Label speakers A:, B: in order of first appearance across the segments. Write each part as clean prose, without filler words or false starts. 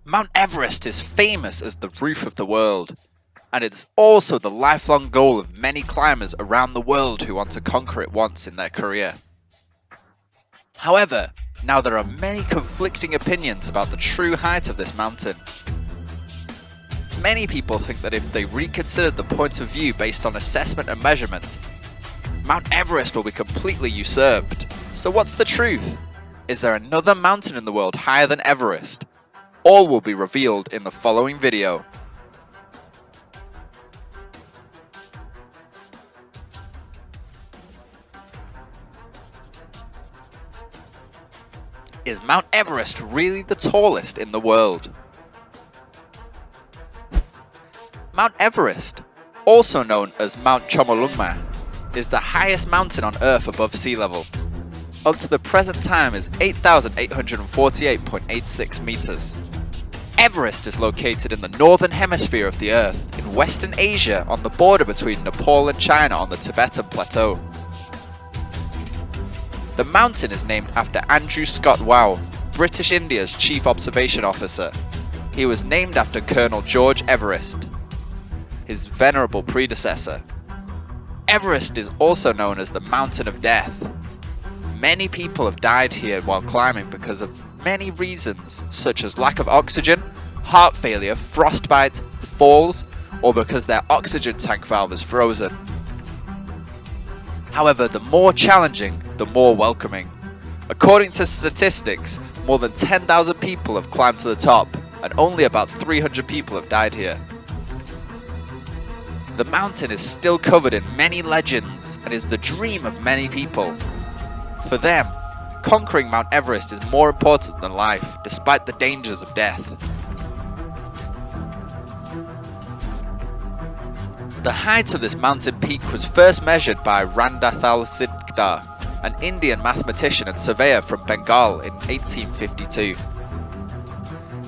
A: Mount Everest is famous as the roof of the world, and it is also the lifelong goal of many climbers around the world who want to conquer it once in their career. However, now there are many conflicting opinions about the true height of this mountain. Many people think that if they reconsidered the point of view based on assessment and measurement, Mount Everest will be completely usurped. So what's the truth? Is there another mountain in the world higher than Everest? All will be revealed in the following video. Is Mount Everest really the tallest in the world? Mount Everest, also known as Mount Chomolungma, is the highest mountain on Earth above sea level. Up to the present time is 8,848.86 meters. Everest is located in the northern hemisphere of the Earth, in Western Asia on the border between Nepal and China on the Tibetan Plateau. The mountain is named after Andrew Scott Wow, British India's Chief Observation Officer. He was named after Colonel George Everest, his venerable predecessor. Everest is also known as the Mountain of Death. Many people have died here while climbing because of many reasons, such as lack of oxygen, heart failure, frostbite, falls, or because their oxygen tank valve is frozen. However, the more challenging, the more welcoming. According to statistics, more than 10,000 people have climbed to the top, and only about 300 people have died here. The mountain is still covered in many legends and is the dream of many people. For them, conquering Mount Everest is more important than life, despite the dangers of death. The height of this mountain peak was first measured by Randathal Sidkdar, an Indian mathematician and surveyor from Bengal in 1852.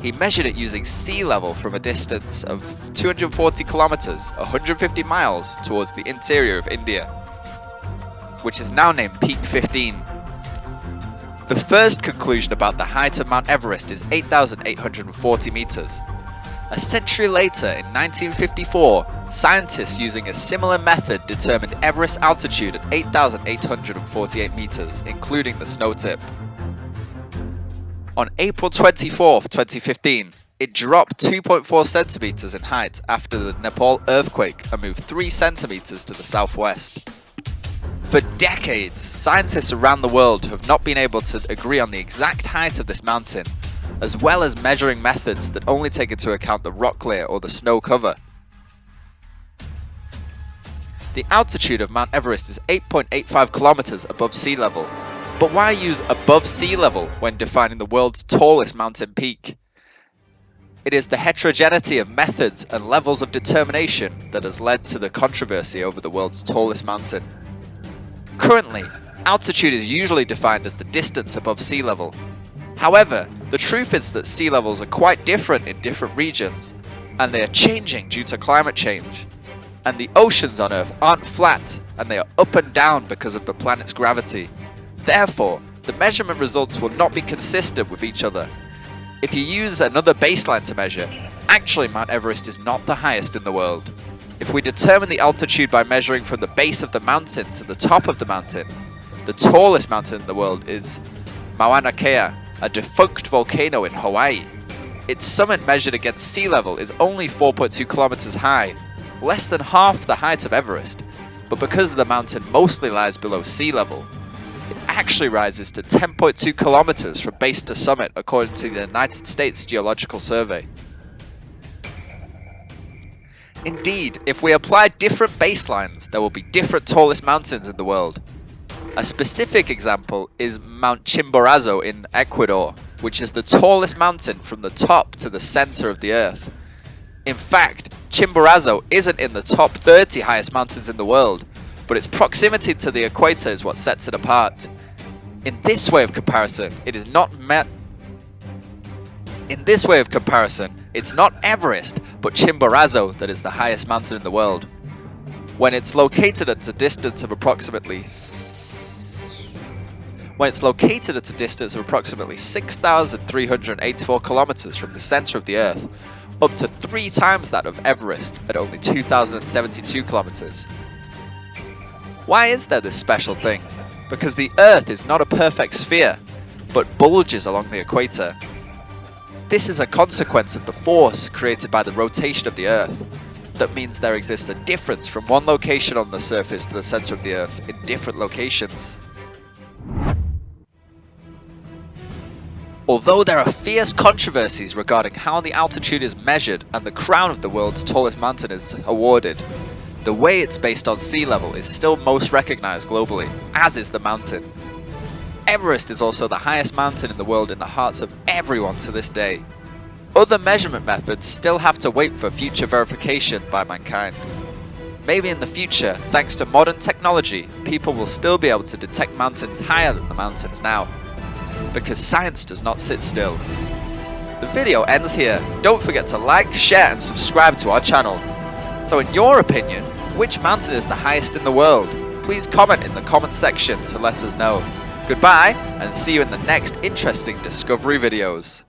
A: He measured it using sea level from a distance of 240 kilometers, 150 miles towards the interior of India, which is now named Peak 15. The first conclusion about the height of Mount Everest is 8,840 meters. A century later, in 1954, scientists using a similar method determined Everest altitude at 8,848 meters, including the snow tip. On April 24, 2015, it dropped 2.4 centimeters in height after the Nepal earthquake and moved 3 centimeters to the southwest. For decades, scientists around the world have not been able to agree on the exact height of this mountain, as well as measuring methods that only take into account the rock layer or the snow cover. The altitude of Mount Everest is 8.85 kilometers above sea level, but why use above sea level when defining the world's tallest mountain peak? It is the heterogeneity of methods and levels of determination that has led to the controversy over the world's tallest mountain. Currently, altitude is usually defined as the distance above sea level. However, the truth is that sea levels are quite different in different regions, and they are changing due to climate change. And the oceans on Earth aren't flat, and they are up and down because of the planet's gravity. Therefore, the measurement results will not be consistent with each other. If you use another baseline to measure, actually Mount Everest is not the highest in the world. If we determine the altitude by measuring from the base of the mountain to the top of the mountain, the tallest mountain in the world is Mauna Kea, a defunct volcano in Hawaii. Its summit measured against sea level is only 4.2 kilometers high, less than half the height of Everest, but because the mountain mostly lies below sea level, it actually rises to 10.2 kilometers from base to summit according to the United States Geological Survey. Indeed, if we apply different baselines, there will be different tallest mountains in the world. A specific example is Mount Chimborazo in Ecuador, which is the tallest mountain from the top to the center of the Earth. In fact, Chimborazo isn't in the top 30 highest mountains in the world, but its proximity to the equator is what sets it apart. In this way of comparison, it's not Everest, but Chimborazo that is the highest mountain in the world. When it's located at a distance of approximately when it's located at a distance of approximately 6,384 kilometers from the center of the Earth, up to 3 times that of Everest at only 2,072 kilometers. Why is there this special thing? Because the Earth is not a perfect sphere, but bulges along the equator. This is a consequence of the force created by the rotation of the Earth. That means there exists a difference from one location on the surface to the center of the Earth in different locations. Although there are fierce controversies regarding how the altitude is measured and the crown of the world's tallest mountain is awarded, the way it's based on sea level is still most recognized globally, as is the mountain. Everest is also the highest mountain in the world in the hearts of everyone to this day. Other measurement methods still have to wait for future verification by mankind. Maybe in the future, thanks to modern technology, people will still be able to detect mountains higher than the mountains now. Because science does not sit still. The video ends here. Don't forget to like, share and subscribe to our channel. So in your opinion, which mountain is the highest in the world? Please comment in the comment section to let us know. Goodbye, and see you in the next interesting discovery videos.